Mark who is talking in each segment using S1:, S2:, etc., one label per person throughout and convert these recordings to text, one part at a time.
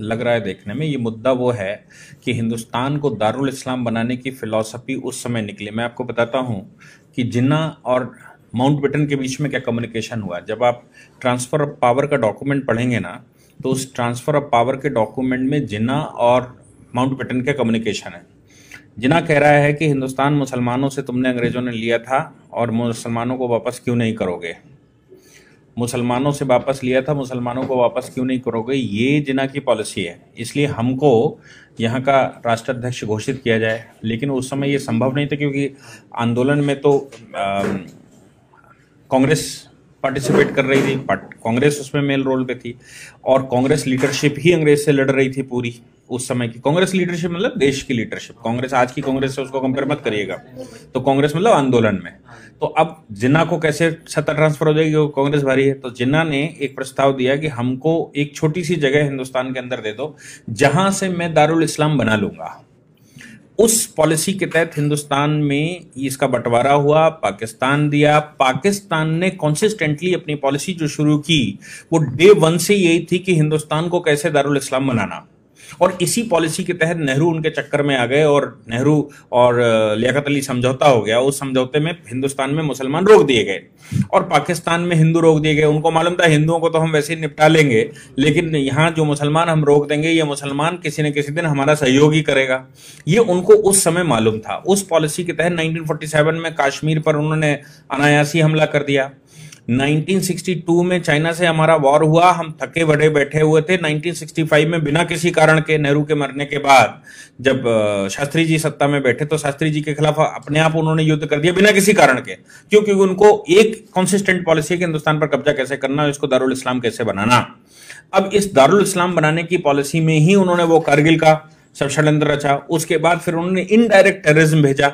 S1: लग रहा है देखने में। ये मुद्दा वो है कि हिंदुस्तान को दारुल इस्लाम बनाने की फिलॉसफी उस समय निकली। मैं आपको बताता हूँ कि जिन्ना और माउंटबेटन के बीच में क्या कम्युनिकेशन हुआ। जब आप ट्रांसफर ऑफ पावर का डॉक्यूमेंट पढ़ेंगे ना, तो उस ट्रांसफर ऑफ पावर के डॉक्यूमेंट में जिन्ना और माउंटबेटन का कम्युनिकेशन है। जिन्ना कह रहा है कि हिंदुस्तान मुसलमानों से तुमने अंग्रेजों ने लिया था और मुसलमानों को वापस क्यों नहीं करोगे, मुसलमानों से वापस लिया था, मुसलमानों को वापस क्यों नहीं करोगे, ये जिन्ना की पॉलिसी है। इसलिए हमको यहाँ का राष्ट्राध्यक्ष घोषित किया जाए। लेकिन उस समय ये संभव नहीं था क्योंकि आंदोलन में तो कांग्रेस पार्टिसिपेट कर रही थी, कांग्रेस उसमें मेल रोल पे थी और कांग्रेस लीडरशिप ही अंग्रेज से लड़ रही थी। पूरी उस समय की कांग्रेस लीडरशिप मतलब देश की लीडरशिप। कांग्रेस आज की कांग्रेस से उसको कंपेयर मत करिएगा। तो कांग्रेस मतलब आंदोलन में। तो अब जिन्ना को कैसे सत्ता ट्रांसफर हो जाएगी, वो कांग्रेस भारी है। तो जिन्ना ने एक प्रस्ताव दिया कि हमको एक छोटी सी जगह हिंदुस्तान के अंदर दे दो जहां से मैं दारुल इस्लाम बना लूंगा। उस पॉलिसी के तहत हिंदुस्तान में इसका बंटवारा हुआ, पाकिस्तान दिया। पाकिस्तान ने कंसिस्टेंटली अपनी पॉलिसी जो शुरू की वो डे वन से यही थी कि हिंदुस्तान को कैसे दारुल इस्लाम बनाना। और इसी पॉलिसी के तहत नेहरू उनके चक्कर में आ गए और नेहरू और लियाकत अली समझौता हो गया। उस समझौते में हिंदुस्तान में मुसलमान रोक दिए गए और पाकिस्तान में हिंदू रोक दिए गए। उनको मालूम था हिंदुओं को तो हम वैसे ही निपटा लेंगे, लेकिन यहाँ जो मुसलमान हम रोक देंगे, ये मुसलमान किसी न किसी दिन हमारा सहयोग ही करेगा। ये उनको उस समय मालूम था। उस पॉलिसी के तहत 1947 में कश्मीर पर उन्होंने अनायासी हमला कर दिया। 1962 में चाइना से हमारा वॉर हुआ, हम थके बड़े बैठे हुए थे। 1965 में बिना किसी कारण के नेहरू के मरने के बाद जब शास्त्री जी सत्ता में बैठे तो शास्त्री जी के खिलाफ अपने आप उन्होंने युद्ध कर दिया बिना किसी कारण के, क्योंकि उनको एक कंसिस्टेंट पॉलिसी है कि हिंदुस्तान पर कब्जा कैसे करना, इसको दारुल इस्लाम कैसे बनाना। अब इस दारुल इस्लाम बनाने की पॉलिसी में ही उन्होंने वो कारगिल का सब षड्यंत्र रचा। उसके बाद फिर उन्होंने इनडायरेक्ट टेररिज्म भेजा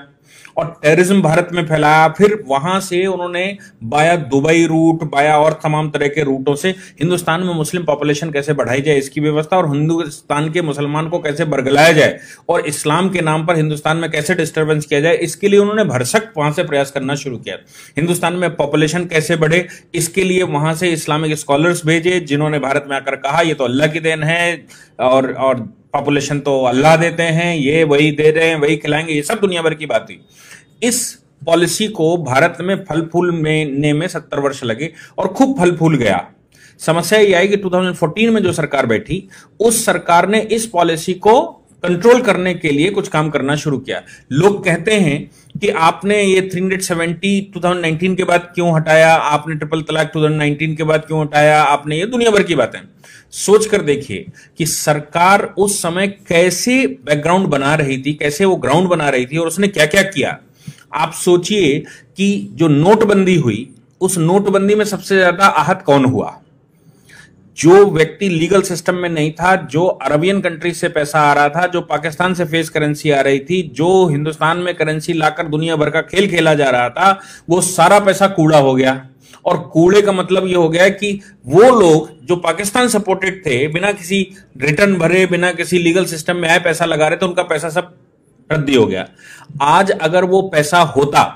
S1: और टेररिज्म भारत में फैलाया। फिर वहां से उन्होंने बाया दुबई रूट, बाया और तमाम तरह के रूटों से हिंदुस्तान में मुस्लिम पॉपुलेशन कैसे बढ़ाई जाए इसकी व्यवस्था, और हिंदुस्तान के मुसलमान को कैसे बरगलाया जाए और इस्लाम के नाम पर हिंदुस्तान में कैसे डिस्टर्बेंस किया जाए, इसके लिए उन्होंने भरसक वहां से प्रयास करना शुरू किया। हिंदुस्तान में पॉपुलेशन कैसे बढ़े, इसके लिए वहां से इस्लामिक स्कॉलर्स भेजे जिन्होंने भारत में आकर कहा ये तो अल्लाह की देन है और पॉपुलेशन तो अल्लाह देते हैं, ये वही दे रहे हैं वही खिलाएंगे, ये सब दुनिया भर की बात हुई। इस पॉलिसी को भारत में फल फूल में 70 वर्ष लगे और खूब फल फूल गया। समस्या ये आई कि 2014 में जो सरकार बैठी उस सरकार ने इस पॉलिसी को कंट्रोल करने के लिए कुछ काम करना शुरू किया। लोग कहते हैं कि आपने ये 370 2019 के बाद क्यों हटाया, आपने ट्रिपल तलाक 2019 के बाद क्यों हटाया, आपने ये दुनिया भर की बातें। सोच कर देखिए कि सरकार उस समय कैसे बैकग्राउंड बना रही थी, कैसे वो ग्राउंड बना रही थी और उसने क्या क्या किया। आप सोचिए कि जो नोटबंदी हुई उस नोटबंदी में सबसे ज्यादा आहत कौन हुआ? जो व्यक्ति लीगल सिस्टम में नहीं था, जो अरबियन कंट्री से पैसा आ रहा था, जो पाकिस्तान से फेस करेंसी आ रही थी, जो हिंदुस्तान में करेंसी लाकर दुनिया भर का खेल खेला जा रहा था, वो सारा पैसा कूड़ा हो गया। और कूड़े का मतलब ये हो गया कि वो लोग जो पाकिस्तान सपोर्टेड थे, बिना किसी रिटर्न भरे, बिना किसी लीगल सिस्टम में आए पैसा लगा रहे थे, उनका पैसा सब रद्दी हो गया। आज अगर वो पैसा होता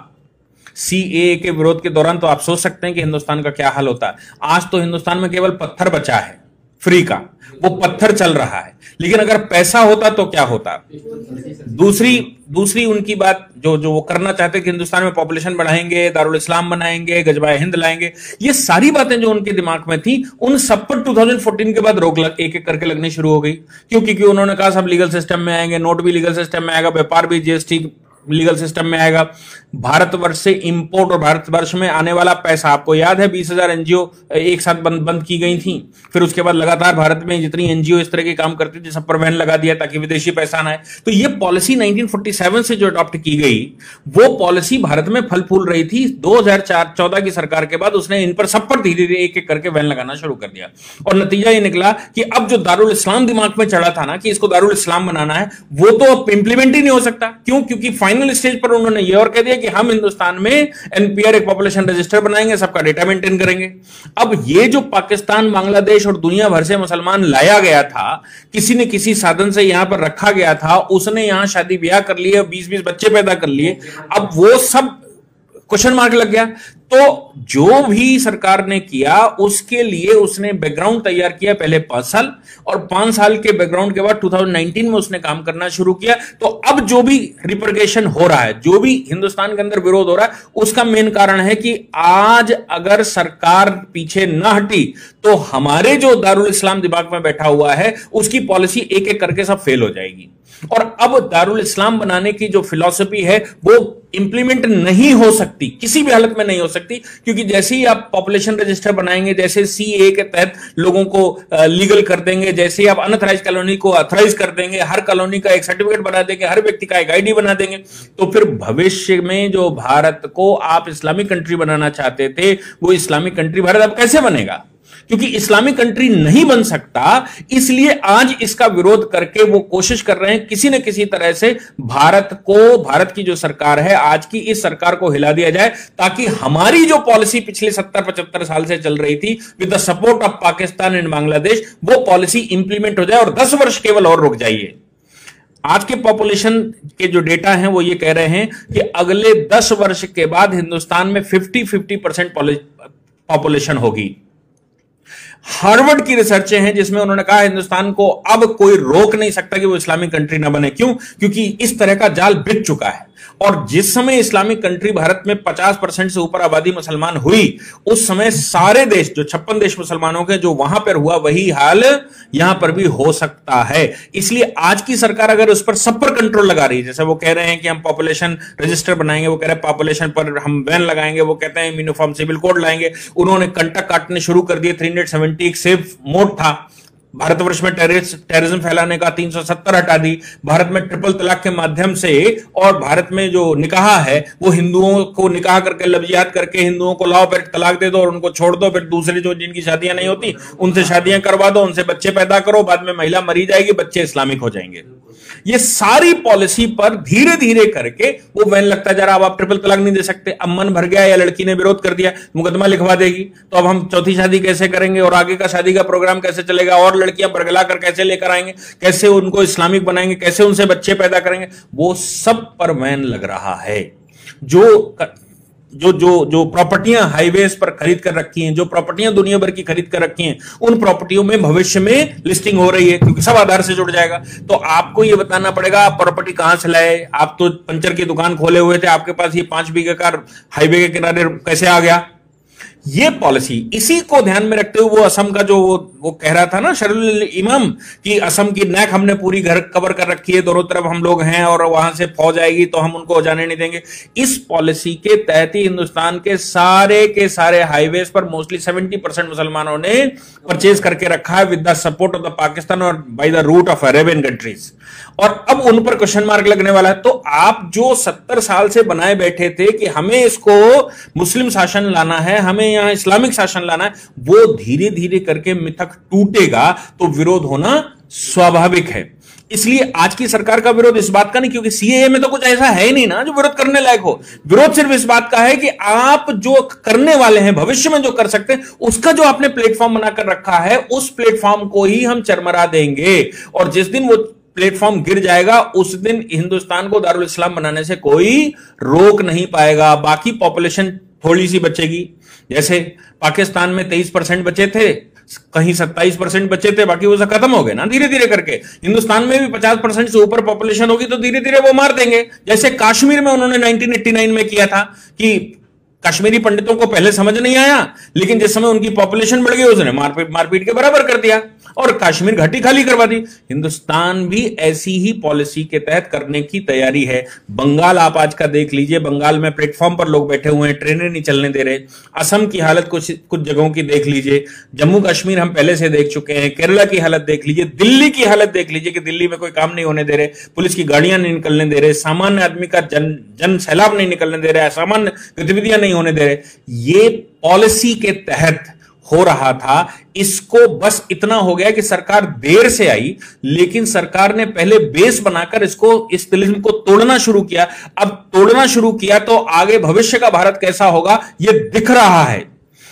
S1: सीएए के विरोध के दौरान तो आप सोच सकते हैं कि हिंदुस्तान का क्या हाल होता है। आज तो हिंदुस्तान में केवल पत्थर बचा है फ्री का, वो पत्थर चल रहा है। लेकिन अगर पैसा होता तो क्या होता? दूसरी उनकी बात जो वो करना चाहते कि हिंदुस्तान में पॉपुलेशन बढ़ाएंगे, दारुल इस्लाम बनाएंगे, गजबाए हिंद लाएंगे, ये सारी बातें जो उनके दिमाग में थी उन सब पर 2014 के बाद रोक एक एक करके लगनी शुरू हो गई। क्योंकि उन्होंने कहा सब लीगल सिस्टम में आएंगे, नोट भी लीगल सिस्टम में आएगा, व्यापार भी जीएसटी लीगल सिस्टम में आएगा, भारतवर्ष से इंपोर्ट और भारतवर्ष में आने वाला पैसा, आपको याद है 20,000 एनजीओ एक साथ बंद की गई थी। फिर उसके बाद लगातार भारत में जितनी एनजीओ इस तरह के काम करती थी सब पर बैन लगा दिया ताकि विदेशी पैसा ना आए। तो ये पॉलिसी 1947 से जो अडॉप्ट की गई वो पॉलिसी भारत में फल फूल रही थी। 2014 की सरकार के बाद उसने इन पर सब पर धीरे धीरे एक एक करके बैन लगाना शुरू कर दिया और नतीजा ये निकला कि अब जो दारुल इस्लाम दिमाग में चढ़ा था ना कि इसको दारुल इस्लाम बनाना है, वो तो अब इंप्लीमेंट ही नहीं हो सकता। क्यों? क्योंकि फाइनल स्टेज पर उन्होंने ये और कह दिया कि हम हिंदुस्तान में एनपीआर एक पॉपुलेशन रजिस्टर बनाएंगे, सबका डेटा मेंटेन करेंगे। अब ये जो पाकिस्तान, बांग्लादेश और दुनिया भर से मुसलमान लाया गया था, किसी न किसी साधन से यहां पर रखा गया था, उसने यहां शादी ब्याह कर लिए, 20-20 बच्चे पैदा कर लिए, अब वो सब क्वेश्चन मार्क लग गया। तो जो भी सरकार ने किया उसके लिए उसने बैकग्राउंड तैयार किया पहले 5 साल, और 5 साल के बैकग्राउंड के बाद 2019 में उसने काम करना शुरू किया। तो अब जो भी रिप्रेजेंटेशन हो रहा है, जो भी हिंदुस्तान के अंदर विरोध हो रहा है, उसका मेन कारण है कि आज अगर सरकार पीछे न हटी तो हमारे जो दारुल इस्लाम दिमाग में बैठा हुआ है उसकी पॉलिसी एक एक करके सब फेल हो जाएगी। और अब दारुल इस्लाम बनाने की जो फिलॉसफी है वो इंप्लीमेंट नहीं हो सकती, किसी भी हालत में नहीं हो सकती, क्योंकि जैसे ही आप पॉपुलेशन रजिस्टर बनाएंगे, जैसे सीए के तहत लोगों को लीगल कर देंगे, जैसे ही आप अनऑथराइज कॉलोनी को ऑथराइज कर देंगे, हर कॉलोनी का एक सर्टिफिकेट बना देंगे, हर व्यक्ति का एक आईडी बना देंगे, तो फिर भविष्य में जो भारत को आप इस्लामिक कंट्री बनाना चाहते थे वो इस्लामिक कंट्री भारत अब कैसे बनेगा? क्योंकि इस्लामिक कंट्री नहीं बन सकता, इसलिए आज इसका विरोध करके वो कोशिश कर रहे हैं किसी न किसी तरह से भारत की जो सरकार है आज की, इस सरकार को हिला दिया जाए, ताकि हमारी जो पॉलिसी पिछले 70-75 साल से चल रही थी with the support of Pakistan and Bangladesh, वो पॉलिसी इंप्लीमेंट हो जाए और 10 वर्ष केवल और रुक जाइए। आज के पॉपुलेशन के जो डेटा हैं वो ये कह रहे हैं कि अगले 10 वर्ष के बाद हिंदुस्तान में 50% पॉपुलेशन होगी। हार्वर्ड की रिसर्चें हैं जिसमें उन्होंने कहा हिंदुस्तान को अब कोई रोक नहीं सकता कि वो इस्लामिक कंट्री ना बने। क्यों? क्योंकि इस तरह का जाल बिछ चुका है। और जिस समय इस्लामिक कंट्री भारत में 50% से ऊपर आबादी मुसलमान हुई, उस समय सारे देश जो 56 देश मुसलमानों के जो वहां पर हुआ वही हाल यहां पर भी हो सकता है। इसलिए आज की सरकार अगर उस पर सब पर कंट्रोल लगा रही है, जैसे वो कह रहे हैं कि हम पॉपुलेशन रजिस्टर बनाएंगे, वो कह रहे हैं पॉपुलेशन पर हम बैन लगाएंगे, वो कहते हैं यूनिफॉर्म सिविल कोड लाएंगे, उन्होंने कंटक काटने शुरू कर दिए। 370 एक सेफ मोड था भारतवर्ष में टेररिज्म फैलाने का, 370 हटा दी। भारत में ट्रिपल तलाक के माध्यम से, और भारत में जो निकाह है वो हिंदुओं को निकाह करके लफ्जियात करके हिंदुओं को लाओ, फिर तलाक दे दो और उनको छोड़ दो, फिर दूसरे जो जिनकी शादियां नहीं होती उनसे शादियां करवा दो, उनसे बच्चे पैदा करो, बाद में महिला मरी जाएगी, बच्चे इस्लामिक हो जाएंगे। ये सारी पॉलिसी पर धीरे धीरे करके वो बैन लगता जा रहा। अब आप ट्रिपल तलाक नहीं दे सकते, अब मन भर गया या लड़की ने विरोध कर दिया, मुकदमा लिखवा देगी, तो अब हम चौथी शादी कैसे करेंगे और आगे का शादी का प्रोग्राम कैसे चलेगा, और लड़कियां बरगला कर कैसे लेकर आएंगे, कैसे उनको इस्लामिक बनाएंगे, कैसे उनसे बच्चे पैदा करेंगे, वो सब पर बैन लग रहा है। जो प्रॉपर्टियां हाईवेज पर खरीद कर रखी हैं, जो प्रॉपर्टियां दुनिया भर की खरीद कर रखी हैं, उन प्रॉपर्टियों में भविष्य में लिस्टिंग हो रही है, क्योंकि सब आधार से जुड़ जाएगा। तो आपको ये बताना पड़ेगा आप प्रॉपर्टी कहां से लाए। आप तो पंचर की दुकान खोले हुए थे, आपके पास ये 5 बीघे का हाईवे के किनारे कैसे आ गया? ये पॉलिसी, इसी को ध्यान में रखते हुए वो असम का जो वो कह रहा था ना शरुल इमाम कि असम की नेक हमने पूरी घर कवर कर रखी है, दोनों तरफ हम लोग हैं और वहां से फौज आएगी तो हम उनको जाने नहीं देंगे। इस पॉलिसी के तहत ही हिंदुस्तान के सारे हाईवेज पर मोस्टली 70% मुसलमानों ने परचेज करके रखा है with the support of the Pakistan और by the route of Arabian countries. और अब उन पर क्वेश्चन मार्क लगने वाला है। तो आप जो 70 साल से बनाए बैठे थे कि हमें इसको मुस्लिम शासन लाना है, हमें यहां इस्लामिक शासन लाना है, वो धीरे धीरे करके मिथक टूटेगा तो विरोध होना स्वाभाविक है। इसलिए आज की सरकार का विरोध इस बात का नहीं, क्योंकि सीएए में तो कुछ ऐसा है ही नहीं ना जो विरोध करने लायक हो। विरोध सिर्फ इस बात का है कि आप जो करने वाले हैं, भविष्य में जो कर सकते हैं, उसका जो आपने प्लेटफॉर्म बनाकर रखा है, उस प्लेटफॉर्म को ही हम चरमरा देंगे। और जिस दिन वो प्लेटफॉर्म गिर जाएगा उस दिन हिंदुस्तान को दारुल इस्लाम बनाने से कोई रोक नहीं पाएगा। बाकी पॉपुलेशन थोड़ी सी बचेगी, जैसे पाकिस्तान में 23% बचे थे, कहीं 27% बचे थे, बाकी वो सब खत्म हो गए ना धीरे धीरे करके। हिंदुस्तान में भी 50% से ऊपर पॉपुलेशन होगी तो धीरे धीरे वो मार देंगे। जैसे कश्मीर में उन्होंने 1989 में किया था कि कश्मीरी पंडितों को पहले समझ नहीं आया, लेकिन जिस समय उनकी पॉपुलेशन बढ़ गई उसने मारपीट के बराबर कर दिया और कश्मीर घाटी खाली करवा दी। हिंदुस्तान भी ऐसी ही पॉलिसी के तहत करने की तैयारी है। बंगाल आप आज का देख लीजिए, बंगाल में प्लेटफॉर्म पर लोग बैठे हुए हैं, ट्रेनें नहीं चलने दे रहे। असम की हालत कुछ जगहों की देख लीजिए, जम्मू कश्मीर हम पहले से देख चुके हैं, केरला की हालत देख लीजिए, दिल्ली की हालत देख लीजिए कि दिल्ली में कोई काम नहीं होने दे रहे, पुलिस की गाड़ियां नहीं निकलने दे रहे, सामान्य आदमी का जन सैलाब नहीं निकलने दे रहे, सामान्य गतिविधियां नहीं होने दे रहे। ये पॉलिसी के तहत हो रहा था। इसको बस इतना हो गया कि सरकार देर से आई, लेकिन सरकार ने पहले बेस बनाकर इस तिलिस्म को तोड़ना शुरू किया। अब तोड़ना शुरू किया तो आगे भविष्य का भारत कैसा होगा यह दिख रहा है।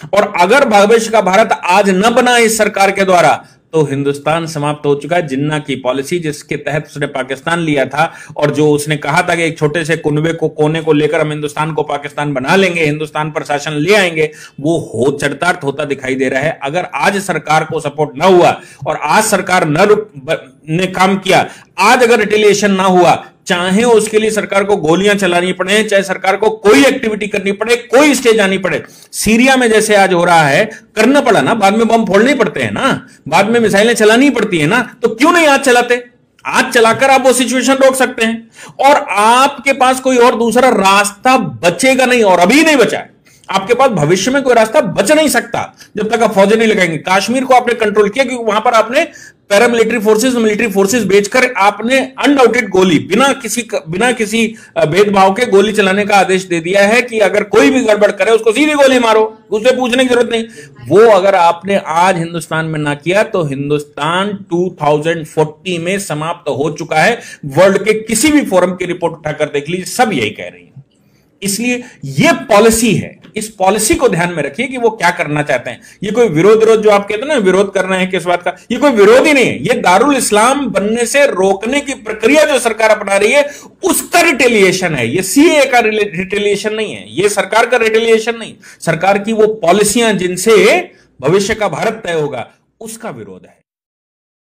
S1: और अगर भविष्य का भारत आज न बना इस सरकार के द्वारा तो हिंदुस्तान समाप्त हो चुका है। जिन्ना की पॉलिसी जिसके तहत उसने पाकिस्तान लिया था और जो उसने कहा था कि एक छोटे से कुनबे को कोने को लेकर हम हिंदुस्तान को पाकिस्तान बना लेंगे, हिंदुस्तान पर शासन ले आएंगे, वो हो चरितार्थ होता दिखाई दे रहा है। अगर आज सरकार को सपोर्ट ना हुआ और आज सरकार ने काम किया, आज अगर रिटेलिएशन ना हुआ, चाहे उसके लिए सरकार को गोलियां चलानी पड़े, चाहे सरकार को कोई एक्टिविटी करनी पड़े, कोई स्टेज आनी पड़े, सीरिया में जैसे आज हो रहा है, करना पड़ा ना, बाद में बम फोड़ने पड़ते हैं ना, बाद में मिसाइलें चलानी पड़ती है ना, तो क्यों नहीं आज चलाते? आज चलाकर आप वो सिचुएशन रोक सकते हैं और आपके पास कोई और दूसरा रास्ता बचेगा नहीं, और अभी नहीं बचा है। आपके पास भविष्य में कोई रास्ता बच नहीं सकता जब तक आप फौजें नहीं लगाएंगे। कश्मीर को आपने कंट्रोल किया क्योंकि वहां पर आपने पैरामिलिट्री फोर्सेस, मिलिट्री फोर्सेस भेजकर आपने अनडाउटेड गोली बिना किसी भेदभाव के गोली चलाने का आदेश दे दिया है कि अगर कोई भी गड़बड़ करे उसको सीधी गोली मारो, उससे पूछने की जरूरत नहीं। वो अगर आपने आज हिंदुस्तान में ना किया तो हिंदुस्तान 2040 में समाप्त हो चुका है। वर्ल्ड के किसी भी फोरम की रिपोर्ट उठाकर देख लीजिए, सब यही कह रही है। इसलिए ये पॉलिसी है, इस पॉलिसी को ध्यान में रखिए कि वो क्या करना चाहते हैं। ये कोई विरोध जो आप कहते हैं ना, विरोध कर रहे हैं किस बात का, ये कोई विरोध ही नहीं है। ये दारुल इस्लाम बनने से रोकने की प्रक्रिया जो सरकार अपना रही है उसका रिटेलिएशन है। ये सीए का रिटेलिएशन नहीं है, ये सरकार का रिटेलिएशन नहीं, सरकार की वो पॉलिसियां जिनसे भविष्य का भारत तय होगा उसका विरोध है।